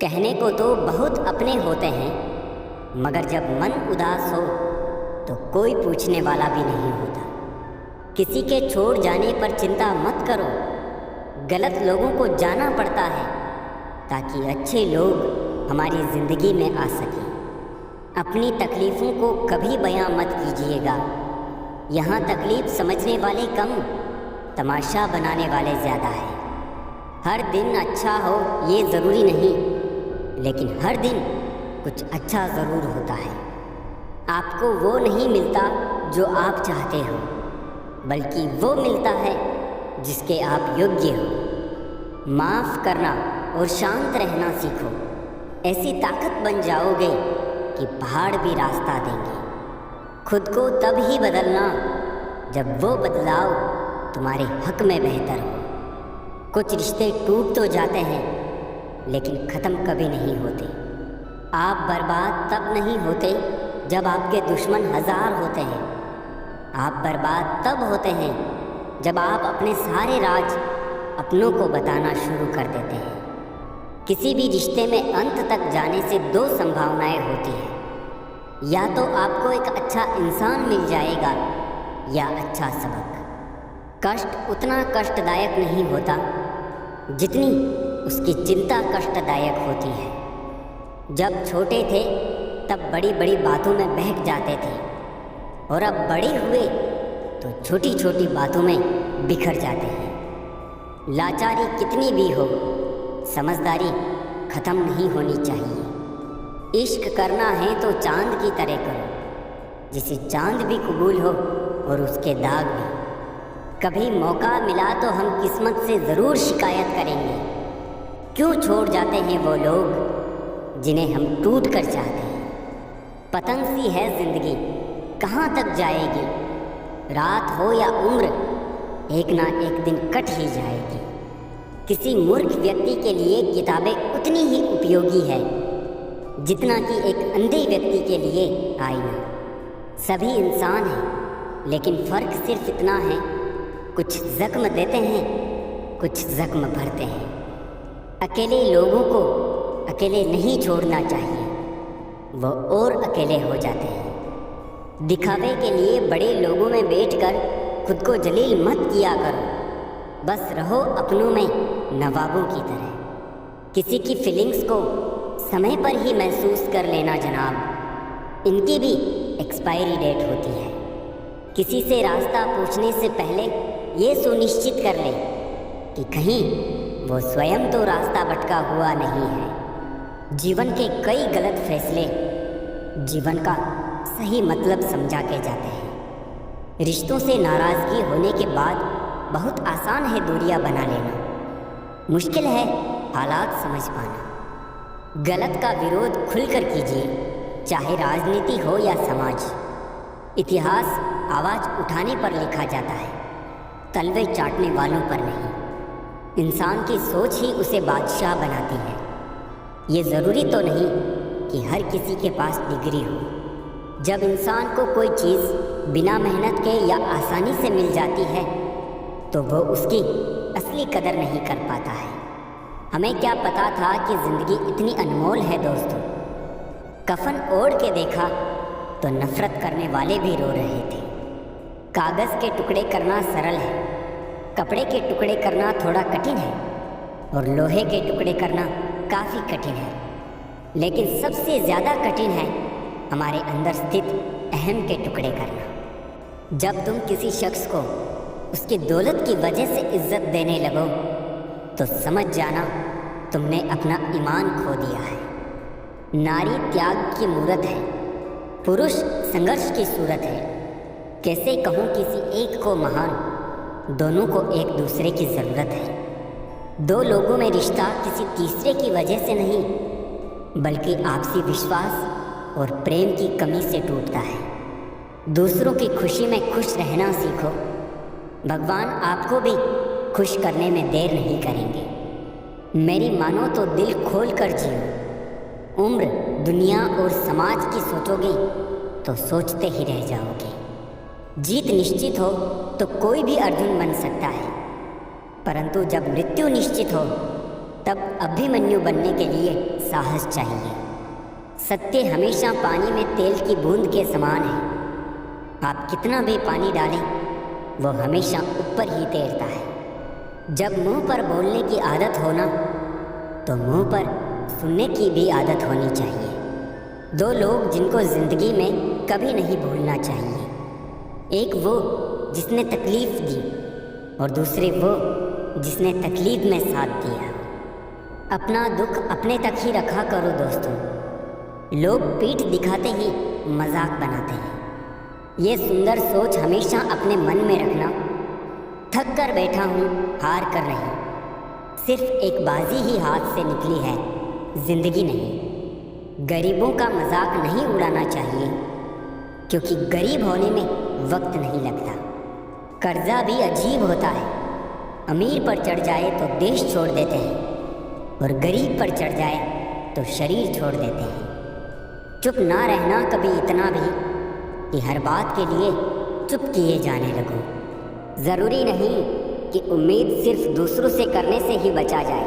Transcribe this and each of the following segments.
कहने को तो बहुत अपने होते हैं, मगर जब मन उदास हो तो कोई पूछने वाला भी नहीं होता। किसी के छोड़ जाने पर चिंता मत करो। गलत लोगों को जाना पड़ता है ताकि अच्छे लोग हमारी ज़िंदगी में आ सकें। अपनी तकलीफ़ों को कभी बयां मत कीजिएगा। यहाँ तकलीफ़ समझने वाले कम, तमाशा बनाने वाले ज़्यादा है। हर दिन अच्छा हो ये ज़रूरी नहीं, लेकिन हर दिन कुछ अच्छा ज़रूर होता है। आपको वो नहीं मिलता जो आप चाहते हो, बल्कि वो मिलता है जिसके आप योग्य हो। माफ़ करना और शांत रहना सीखो। ऐसी ताकत बन जाओगे कि पहाड़ भी रास्ता देंगे। खुद को तब ही बदलना जब वो बदलाव तुम्हारे हक में बेहतर हो। कुछ रिश्ते टूट तो जाते हैं, लेकिन ख़त्म कभी नहीं होते। आप बर्बाद तब नहीं होते जब आपके दुश्मन 1000 होते हैं। आप बर्बाद तब होते हैं जब आप अपने सारे राज अपनों को बताना शुरू कर देते हैं। किसी भी रिश्ते में अंत तक जाने से 2 संभावनाएं होती हैं। या तो आपको एक अच्छा इंसान मिल जाएगा या अच्छा सबक। कष्ट उतना कष्टदायक नहीं होता जितनी उसकी चिंता कष्टदायक होती है। जब छोटे थे तब बड़ी बड़ी बातों में बहक जाते थे, और अब बड़े हुए तो छोटी छोटी बातों में बिखर जाते हैं। लाचारी कितनी भी हो, समझदारी ख़त्म नहीं होनी चाहिए। इश्क करना है तो चांद की तरह करो, जिसे चांद भी कबूल हो और उसके दाग भी। कभी मौका मिला तो हम किस्मत से ज़रूर शिकायत करेंगे। क्यों छोड़ जाते हैं वो लोग जिन्हें हम टूट कर चाहते हैं। पतंग सी है ज़िंदगी, कहाँ तक जाएगी। रात हो या उम्र, एक ना एक दिन कट ही जाएगी। किसी मूर्ख व्यक्ति के लिए किताबें उतनी ही उपयोगी है जितना कि एक अंधे व्यक्ति के लिए आईना। सभी इंसान हैं, लेकिन फ़र्क सिर्फ इतना है, कुछ ज़ख्म देते हैं, कुछ ज़ख्म भरते हैं। अकेले लोगों को अकेले नहीं छोड़ना चाहिए, वो और अकेले हो जाते हैं। दिखावे के लिए बड़े लोगों में बैठकर खुद को जलील मत किया करो। बस रहो अपनों में नवाबों की तरह। किसी की फीलिंग्स को समय पर ही महसूस कर लेना जनाब, इनकी भी एक्सपायरी डेट होती है। किसी से रास्ता पूछने से पहले ये सुनिश्चित कर ले कि कहीं वो स्वयं तो रास्ता भटका हुआ नहीं है। जीवन के कई गलत फैसले जीवन का सही मतलब समझा के जाते हैं। रिश्तों से नाराज़गी होने के बाद बहुत आसान है दूरियां बना लेना, मुश्किल है हालात समझ पाना। गलत का विरोध खुलकर कीजिए, चाहे राजनीति हो या समाज। इतिहास आवाज़ उठाने पर लिखा जाता है, तलवे चाटने वालों पर नहीं। इंसान की सोच ही उसे बादशाह बनाती है। ये ज़रूरी तो नहीं कि हर किसी के पास डिग्री हो। जब इंसान को कोई चीज़ बिना मेहनत के या आसानी से मिल जाती है तो वो उसकी असली कदर नहीं कर पाता है। हमें क्या पता था कि ज़िंदगी इतनी अनमोल है दोस्तों। कफन ओढ़ के देखा तो नफ़रत करने वाले भी रो रहे थे। कागज़ के टुकड़े करना सरल है, कपड़े के टुकड़े करना थोड़ा कठिन है, और लोहे के टुकड़े करना काफ़ी कठिन है। लेकिन सबसे ज़्यादा कठिन है हमारे अंदर स्थित अहम के टुकड़े करना। जब तुम किसी शख्स को उसकी दौलत की वजह से इज्जत देने लगो तो समझ जाना तुमने अपना ईमान खो दिया है। नारी त्याग की मूरत है, पुरुष संघर्ष की सूरत है। कैसे कहूँ किसी एक को महान, दोनों को एक दूसरे की ज़रूरत है। 2 लोगों में रिश्ता किसी तीसरे की वजह से नहीं, बल्कि आपसी विश्वास और प्रेम की कमी से टूटता है। दूसरों की खुशी में खुश रहना सीखो। भगवान आपको भी खुश करने में देर नहीं करेंगे। मेरी मानो तो दिल खोल कर जियो। उम्र, दुनिया और समाज की सोचोगे तो सोचते ही रह जाओगे। जीत निश्चित हो तो कोई भी अर्जुन बन सकता है, परंतु जब मृत्यु निश्चित हो तब अभिमन्यु बनने के लिए साहस चाहिए। सत्य हमेशा पानी में तेल की बूंद के समान है। आप कितना भी पानी डालें, वो हमेशा ऊपर ही तैरता है। जब मुंह पर बोलने की आदत हो ना, तो मुंह पर सुनने की भी आदत होनी चाहिए। दो लोग जिनको ज़िंदगी में कभी नहीं भूलना चाहिए, एक वो जिसने तकलीफ़ दी और दूसरे वो जिसने तकलीफ़ में साथ दिया। अपना दुख अपने तक ही रखा करो दोस्तों। लोग पीठ दिखाते ही मजाक बनाते हैं। ये सुंदर सोच हमेशा अपने मन में रखना। थक कर बैठा हूँ, हार कर नहीं। सिर्फ एक बाजी ही हाथ से निकली है, जिंदगी नहीं। गरीबों का मजाक नहीं उड़ाना चाहिए, क्योंकि गरीब होने में वक्त नहीं लगता। कर्जा भी अजीब होता है। अमीर पर चढ़ जाए तो देश छोड़ देते हैं, और गरीब पर चढ़ जाए तो शरीर छोड़ देते हैं। चुप ना रहना कभी इतना भी कि हर बात के लिए चुप किए जाने लगो। ज़रूरी नहीं कि उम्मीद सिर्फ दूसरों से करने से ही बचा जाए।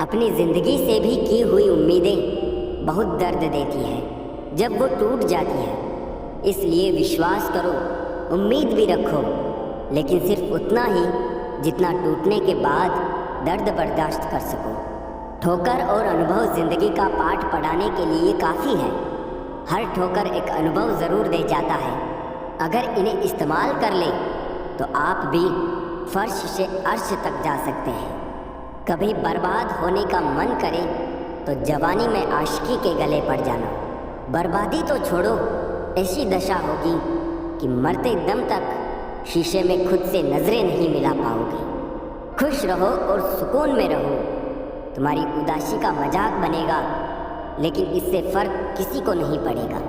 अपनी ज़िंदगी से भी की हुई उम्मीदें बहुत दर्द देती है जब वो टूट जाती है। इसलिए विश्वास करो, उम्मीद भी रखो, लेकिन सिर्फ उतना ही जितना टूटने के बाद दर्द बर्दाश्त कर सको। ठोकर और अनुभव ज़िंदगी का पाठ पढ़ाने के लिए काफ़ी है। हर ठोकर एक अनुभव ज़रूर दे जाता है। अगर इन्हें इस्तेमाल कर ले तो आप भी फर्श से अर्श तक जा सकते हैं। कभी बर्बाद होने का मन करे तो जवानी में आशिकी के गले पड़ जाना। बर्बादी तो छोड़ो, ऐसी दशा होगी कि मरते दम तक शीशे में खुद से नज़रें नहीं मिला पाओगे। खुश रहो और सुकून में रहो। तुम्हारी उदासी का मजाक बनेगा, लेकिन इससे फ़र्क किसी को नहीं पड़ेगा।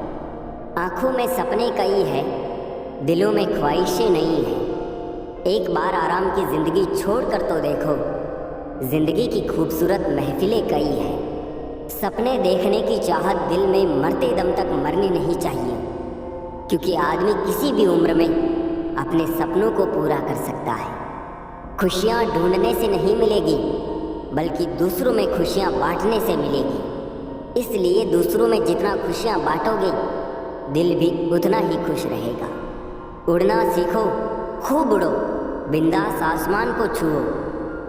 आँखों में सपने कई है, दिलों में ख्वाहिशें नहीं है। एक बार आराम की ज़िंदगी छोड़ कर तो देखो, ज़िंदगी की खूबसूरत महफिलें कई है। सपने देखने की चाहत दिल में मरते दम तक मरनी नहीं चाहिए, क्योंकि आदमी किसी भी उम्र में अपने सपनों को पूरा कर सकता है। खुशियाँ ढूंढने से नहीं मिलेगी, बल्कि दूसरों में खुशियाँ बांटने से मिलेगी। इसलिए दूसरों में जितना खुशियाँ बांटोगे, दिल भी उतना ही खुश रहेगा। उड़ना सीखो, खूब उड़ो, बिंदास आसमान को छुओ,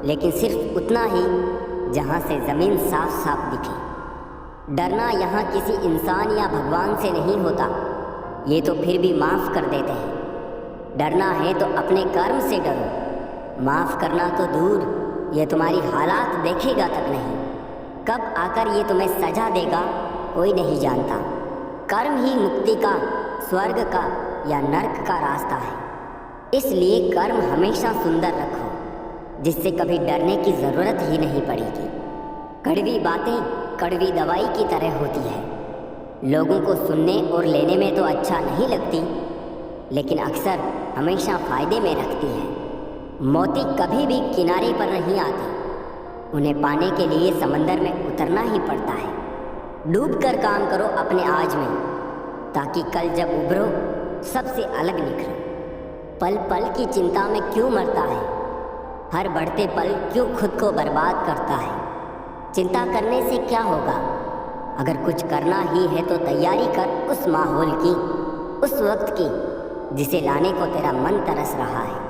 लेकिन सिर्फ उतना ही जहाँ से ज़मीन साफ साफ दिखे। डरना यहाँ किसी इंसान या भगवान से नहीं होता, ये तो फिर भी माफ़ कर देते हैं। डरना है तो अपने कर्म से डरो। माफ़ करना तो दूर, ये तुम्हारी हालात देखेगा तक नहीं। कब आकर ये तुम्हें सजा देगा कोई नहीं जानता। कर्म ही मुक्ति का, स्वर्ग का या नर्क का रास्ता है। इसलिए कर्म हमेशा सुंदर रखो, जिससे कभी डरने की ज़रूरत ही नहीं पड़ेगी। कड़वी बातें कड़वी दवाई की तरह होती है। लोगों को सुनने और लेने में तो अच्छा नहीं लगती, लेकिन अक्सर हमेशा फ़ायदे में रखती है। मोती कभी भी किनारे पर नहीं आती, उन्हें पाने के लिए समंदर में उतरना ही पड़ता है। डूब कर काम करो अपने आज में, ताकि कल जब उभरो सबसे अलग निखरो। पल पल की चिंता में क्यों मरता है, हर बढ़ते पल क्यों खुद को बर्बाद करता है। चिंता करने से क्या होगा, अगर कुछ करना ही है तो तैयारी कर उस माहौल की, उस वक्त की जिसे लाने को तेरा मन तरस रहा है।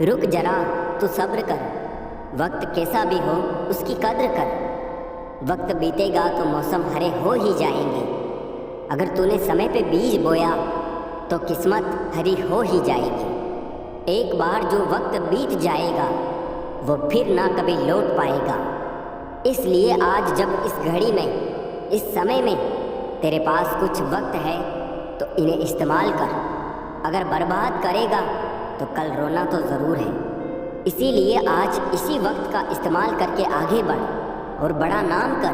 रुक जरा, तू सब्र कर, वक्त कैसा भी हो उसकी कद्र कर। वक्त बीतेगा तो मौसम हरे हो ही जाएंगे। अगर तूने समय पे बीज बोया तो किस्मत हरी हो ही जाएगी। एक बार जो वक्त बीत जाएगा वो फिर ना कभी लौट पाएगा। इसलिए आज जब इस घड़ी में, इस समय में तेरे पास कुछ वक्त है तो इन्हें इस्तेमाल कर। अगर बर्बाद करेगा तो कल रोना तो ज़रूर है। इसीलिए आज इसी वक्त का इस्तेमाल करके आगे बढ़ और बड़ा नाम कर,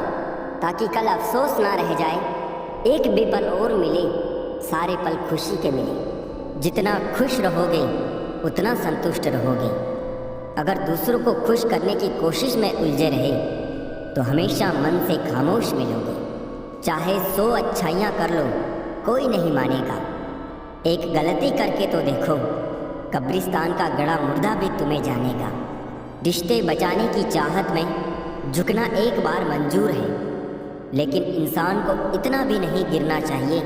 ताकि कल अफसोस ना रह जाए। एक भी पल और मिले, सारे पल खुशी के मिले। जितना खुश रहोगे उतना संतुष्ट रहोगे। अगर दूसरों को खुश करने की कोशिश में उलझे रहे तो हमेशा मन से खामोश मिलोगे। चाहे 100 अच्छाइयाँ कर लो, कोई नहीं मानेगा। एक गलती करके तो देखो, कब्रिस्तान का गड़ा मुर्दा भी तुम्हें जानेगा। रिश्ते बचाने की चाहत में झुकना एक बार मंजूर है, लेकिन इंसान को इतना भी नहीं गिरना चाहिए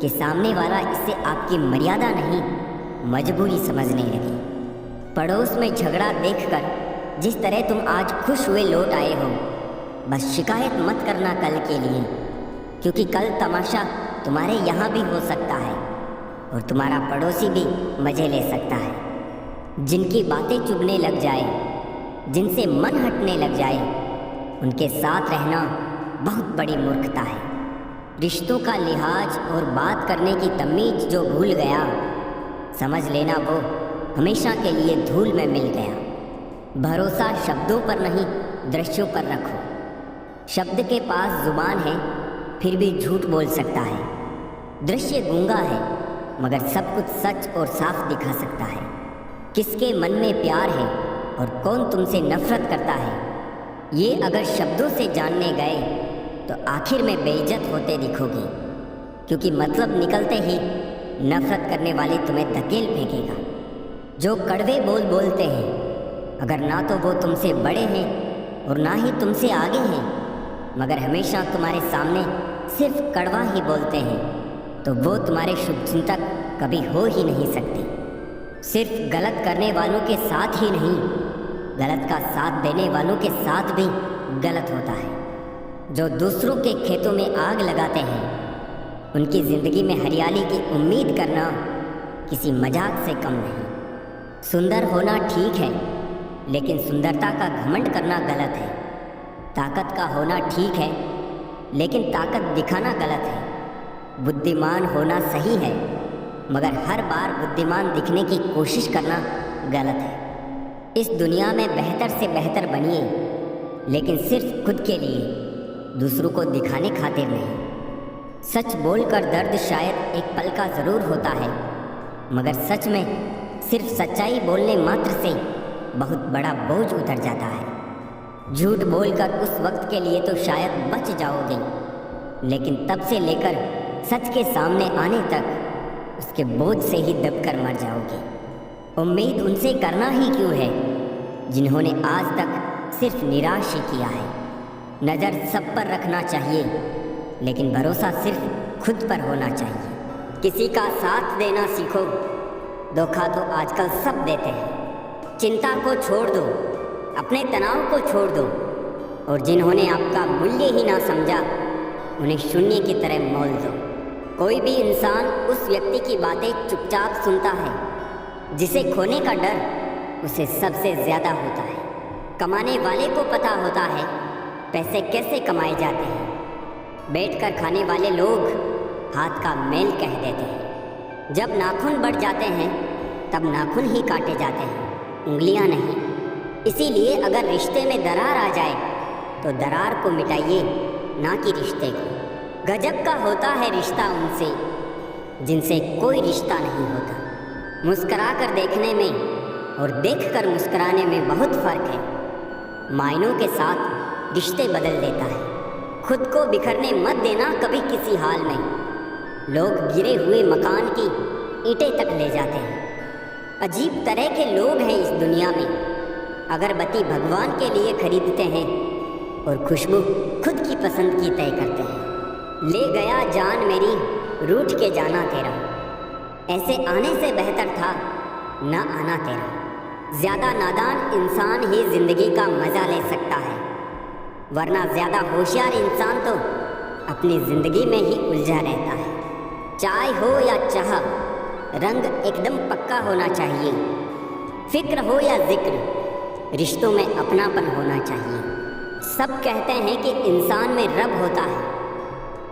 कि सामने वाला इससे आपकी मर्यादा नहीं मजबूरी समझने लगे। पड़ोस में झगड़ा देखकर जिस तरह तुम आज खुश हुए लौट आए हो, बस शिकायत मत करना कल के लिए, क्योंकि कल तमाशा तुम्हारे यहाँ भी हो सकता है और तुम्हारा पड़ोसी भी मज़े ले सकता है। जिनकी बातें चुभने लग जाए, जिनसे मन हटने लग जाए, उनके साथ रहना बहुत बड़ी मूर्खता है। रिश्तों का लिहाज और बात करने की तमीज जो भूल गया, समझ लेना वो हमेशा के लिए धूल में मिल गया। भरोसा शब्दों पर नहीं, दृश्यों पर रखो। शब्द के पास जुबान है, फिर भी झूठ बोल सकता है। दृश्य गूंगा है, मगर सब कुछ सच और साफ दिखा सकता है। किसके मन में प्यार है और कौन तुमसे नफरत करता है, ये अगर शब्दों से जानने गए तो आखिर में बेइज्जत होते दिखोगे, क्योंकि मतलब निकलते ही नफरत करने वाले तुम्हें धकेल फेंकेगा। जो कड़वे बोल बोलते हैं, अगर ना तो वो तुमसे बड़े हैं और ना ही तुमसे आगे हैं, मगर हमेशा तुम्हारे सामने सिर्फ कड़वा ही बोलते हैं, तो वो तुम्हारे शुभचिंतक कभी हो ही नहीं सकते। सिर्फ गलत करने वालों के साथ ही नहीं, गलत का साथ देने वालों के साथ भी गलत होता है। जो दूसरों के खेतों में आग लगाते हैं, उनकी ज़िंदगी में हरियाली की उम्मीद करना किसी मजाक से कम नहीं। सुंदर होना ठीक है, लेकिन सुंदरता का घमंड करना गलत है। ताकत का होना ठीक है, लेकिन ताकत दिखाना गलत है। बुद्धिमान होना सही है, मगर हर बार बुद्धिमान दिखने की कोशिश करना गलत है। इस दुनिया में बेहतर से बेहतर बनिए, लेकिन सिर्फ खुद के लिए, दूसरों को दिखाने खातिर नहीं। सच बोलकर दर्द शायद एक पल का ज़रूर होता है, मगर सच में सिर्फ सच्चाई बोलने मात्र से बहुत बड़ा बोझ उतर जाता है। झूठ बोलकर उस वक्त के लिए तो शायद बच जाओगे, लेकिन तब से लेकर सच के सामने आने तक उसके बोझ से ही दबकर मर जाओगे। उम्मीद उनसे करना ही क्यों है जिन्होंने आज तक सिर्फ निराश ही किया है। नज़र सब पर रखना चाहिए, लेकिन भरोसा सिर्फ खुद पर होना चाहिए। किसी का साथ देना सीखो, धोखा तो आजकल सब देते हैं। चिंता को छोड़ दो, अपने तनाव को छोड़ दो, और जिन्होंने आपका मूल्य ही ना समझा, उन्हें शून्य की तरह मोल दो। कोई भी इंसान उस व्यक्ति की बातें चुपचाप सुनता है जिसे खोने का डर उसे सबसे ज़्यादा होता है। कमाने वाले को पता होता है पैसे कैसे कमाए जाते हैं। बैठकर खाने वाले लोग हाथ का मेल कह देते हैं। जब नाखून बढ़ जाते हैं तब नाखून ही काटे जाते हैं, उंगलियां नहीं। इसीलिए अगर रिश्ते में दरार आ जाए तो दरार को मिटाइए, ना कि रिश्ते को। गजब का होता है रिश्ता उनसे जिनसे कोई रिश्ता नहीं होता। मुस्करा कर देखने में और देखकर मुस्कराने में बहुत फ़र्क है। मायनों के साथ रिश्ते बदल देता है। खुद को बिखरने मत देना कभी किसी हाल में। लोग गिरे हुए मकान की ईंटें तक ले जाते हैं। अजीब तरह के लोग हैं इस दुनिया में। अगरबत्ती भगवान के लिए खरीदते हैं और खुशबू खुद की पसंद की तय करते हैं। ले गया जान मेरी, रूठ के जाना तेरा। ऐसे आने से बेहतर था न आना तेरा। ज़्यादा नादान इंसान ही ज़िंदगी का मज़ा ले सकता है, वरना ज़्यादा होशियार इंसान तो अपनी ज़िंदगी में ही उलझा रहता है। चाय हो या चाह, रंग एकदम पक्का होना चाहिए। फिक्र हो या जिक्र, रिश्तों में अपनापन होना चाहिए। सब कहते हैं कि इंसान में रब होता है,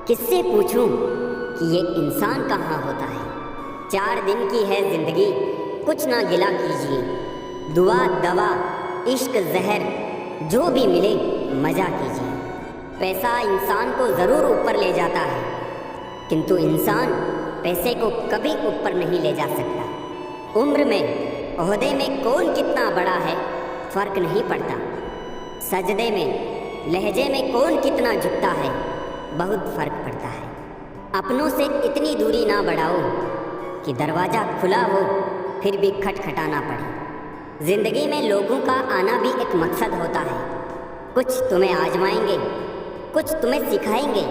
किससे पूछूं कि ये इंसान कहाँ होता है। 4 दिन की है ज़िंदगी, कुछ ना गिला कीजिए। दुआ दवा इश्क जहर जो भी मिले मज़ा कीजिए। पैसा इंसान को ज़रूर ऊपर ले जाता है, किंतु इंसान पैसे को कभी ऊपर नहीं ले जा सकता। उम्र में ओहदे में कौन कितना बड़ा है फ़र्क नहीं पड़ता। सजदे में लहजे में कौन कितना झुकता है बहुत फ़र्क पड़ता है। अपनों से इतनी दूरी ना बढ़ाओ कि दरवाज़ा खुला हो फिर भी खटखटाना पड़े। ज़िंदगी में लोगों का आना भी एक मकसद होता है, कुछ तुम्हें आजमाएंगे, कुछ तुम्हें सिखाएंगे,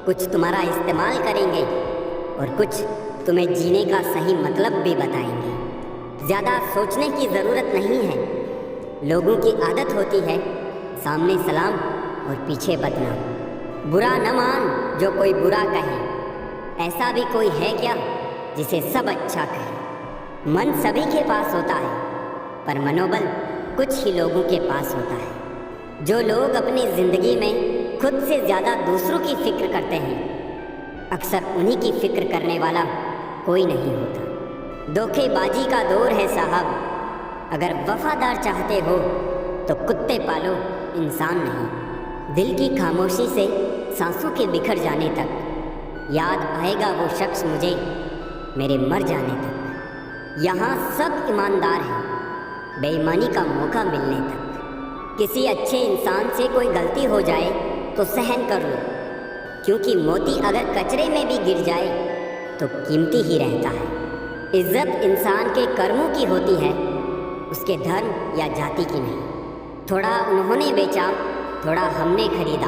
कुछ तुम्हारा इस्तेमाल करेंगे और कुछ तुम्हें जीने का सही मतलब भी बताएंगे। ज़्यादा सोचने की ज़रूरत नहीं है। लोगों की आदत होती है सामने सलाम और पीछे बदनाम। बुरा न मान जो कोई बुरा कहे, ऐसा भी कोई है क्या जिसे सब अच्छा कहे। मन सभी के पास होता है, पर मनोबल कुछ ही लोगों के पास होता है। जो लोग अपनी ज़िंदगी में खुद से ज़्यादा दूसरों की फिक्र करते हैं, अक्सर उन्हीं की फिक्र करने वाला कोई नहीं होता। धोखेबाजी का दौर है साहब। अगर वफादार चाहते हो तो कुत्ते पालो, इंसान नहीं। दिल की खामोशी से सांसों के बिखर जाने तक याद आएगा वो शख्स मुझे, मेरे मर जाने तक। यहाँ सब ईमानदार हैं, बेईमानी का मौका मिलने तक। किसी अच्छे इंसान से कोई गलती हो जाए तो सहन कर लो, क्योंकि मोती अगर कचरे में भी गिर जाए तो कीमती ही रहता है। इज्जत इंसान के कर्मों की होती है, उसके धर्म या जाति की नहीं। थोड़ा उन्होंने बेचा, थोड़ा हमने खरीदा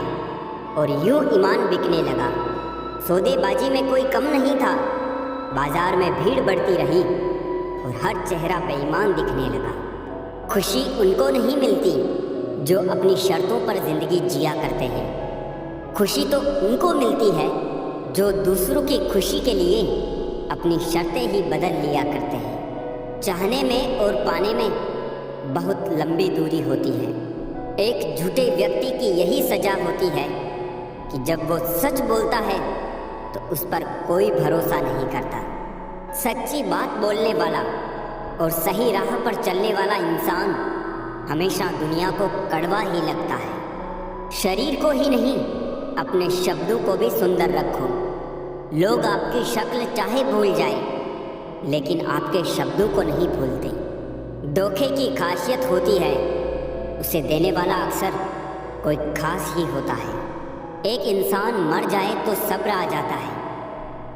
और यूं ईमान बिकने लगा। सौदेबाजी में कोई कम नहीं था। बाजार में भीड़ बढ़ती रही और हर चेहरा बेईमान दिखने लगा। खुशी उनको नहीं मिलती जो अपनी शर्तों पर जिंदगी जिया करते हैं। खुशी तो उनको मिलती है जो दूसरों की खुशी के लिए अपनी शर्तें ही बदल लिया करते हैं। चाहने में और पाने में बहुत लंबी दूरी होती है। एक झूठे व्यक्ति की यही सजा होती है कि जब वो सच बोलता है तो उस पर कोई भरोसा नहीं करता। सच्ची बात बोलने वाला और सही राह पर चलने वाला इंसान हमेशा दुनिया को कड़वा ही लगता है। शरीर को ही नहीं, अपने शब्दों को भी सुंदर रखो। लोग आपकी शक्ल चाहे भूल जाए, लेकिन आपके शब्दों को नहीं भूलते। धोखे की खासियत होती है, उसे देने वाला अक्सर कोई खास ही होता है। एक इंसान मर जाए तो सब्र आ जाता है,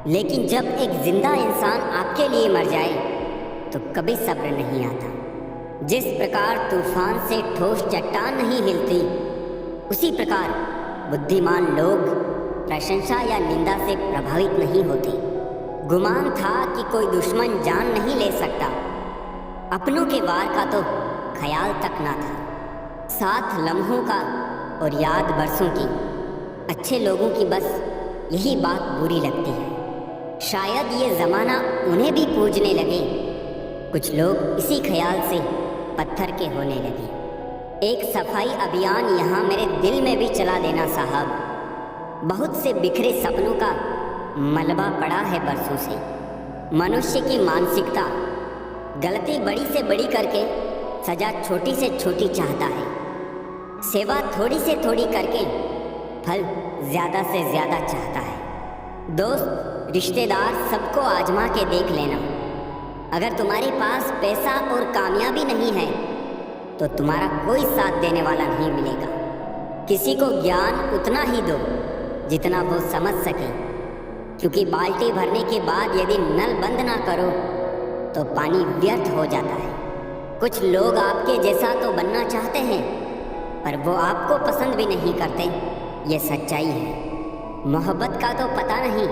लेकिन जब एक जिंदा इंसान आपके लिए मर जाए तो कभी सब्र नहीं आता। जिस प्रकार तूफान से ठोस चट्टान नहीं हिलती, उसी प्रकार बुद्धिमान लोग प्रशंसा या निंदा से प्रभावित नहीं होते। गुमान था कि कोई दुश्मन जान नहीं ले सकता, अपनों के वार का तो ख्याल तक ना था। साथ लम्हों का और याद बरसों की। अच्छे लोगों की बस यही बात बुरी लगती है। शायद ये ज़माना उन्हें भी पूजने लगे। कुछ लोग इसी ख्याल से पत्थर के होने लगे। एक सफाई अभियान यहाँ मेरे दिल में भी चला देना साहब। बहुत से बिखरे सपनों का मलबा पड़ा है बरसों से। मनुष्य की मानसिकता गलती बड़ी से बड़ी करके सजा छोटी से छोटी चाहता है। सेवा थोड़ी से थोड़ी करके फल ज़्यादा से ज़्यादा चाहता है। दोस्त, रिश्तेदार सबको आजमा के देख लेना। अगर तुम्हारे पास पैसा और कामयाबी नहीं है तो तुम्हारा कोई साथ देने वाला नहीं मिलेगा। किसी को ज्ञान उतना ही दो जितना वो समझ सके, क्योंकि बाल्टी भरने के बाद यदि नल बंद ना करो तो पानी व्यर्थ हो जाता है। कुछ लोग आपके जैसा तो बनना चाहते हैं, पर वो आपको पसंद भी नहीं करते। ये सच्चाई है। मोहब्बत का तो पता नहीं,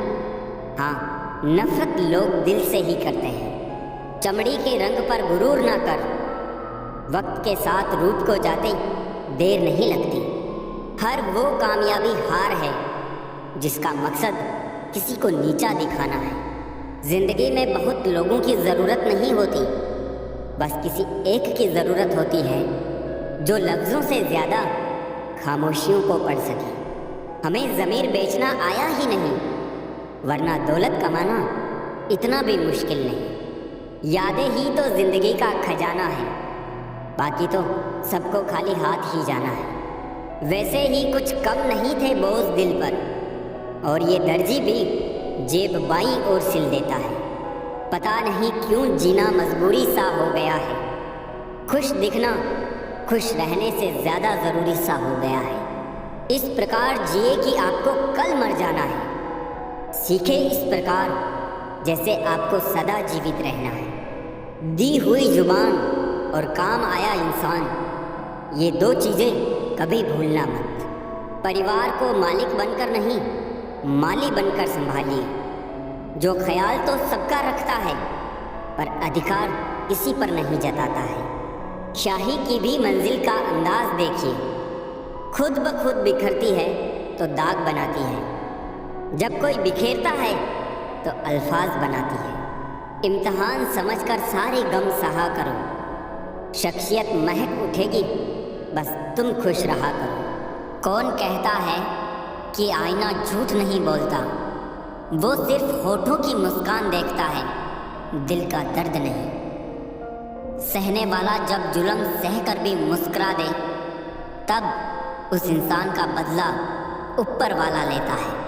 हाँ, नफरत लोग दिल से ही करते हैं। चमड़ी के रंग पर गुरूर ना कर। वक्त के साथ रूप को जाते देर नहीं लगती। हर वो कामयाबी हार है जिसका मकसद किसी को नीचा दिखाना है। जिंदगी में बहुत लोगों की ज़रूरत नहीं होती, बस किसी एक की ज़रूरत होती है जो लफ्ज़ों से ज़्यादा खामोशियों को पढ़ सके। हमें ज़मीर बेचना आया ही नहीं, वरना दौलत कमाना इतना भी मुश्किल नहीं। यादें ही तो ज़िंदगी का खजाना है, बाकी तो सबको खाली हाथ ही जाना है। वैसे ही कुछ कम नहीं थे बोझ दिल पर, और ये दर्जी भी जेब बाईं ओर सिल देता है। पता नहीं क्यों जीना मजबूरी सा हो गया है। खुश दिखना खुश रहने से ज़्यादा ज़रूरी सा हो गया है। इस प्रकार जिए कि आपको कल मर जाना है। सीखे इस प्रकार जैसे आपको सदा जीवित रहना है। दी हुई जुबान और काम आया इंसान, ये दो चीज़ें कभी भूलना मत। परिवार को मालिक बनकर नहीं, माली बनकर संभालिए। जो ख्याल तो सबका रखता है, पर अधिकार किसी पर नहीं जताता है। शाही की भी मंजिल का अंदाज देखिए, खुद ब खुद बिखरती है तो दाग बनाती है। जब कोई बिखेरता है तो अल्फाज बनाती है। इम्तिहान समझकर सारे गम सहा करो, शख्सियत महक उठेगी, बस तुम खुश रहा करो। कौन कहता है कि आईना झूठ नहीं बोलता, वो सिर्फ होठों की मुस्कान देखता है, दिल का दर्द नहीं। सहने वाला जब जुल्म सहकर भी मुस्कुरा दे, तब उस इंसान का बदला ऊपर वाला लेता है।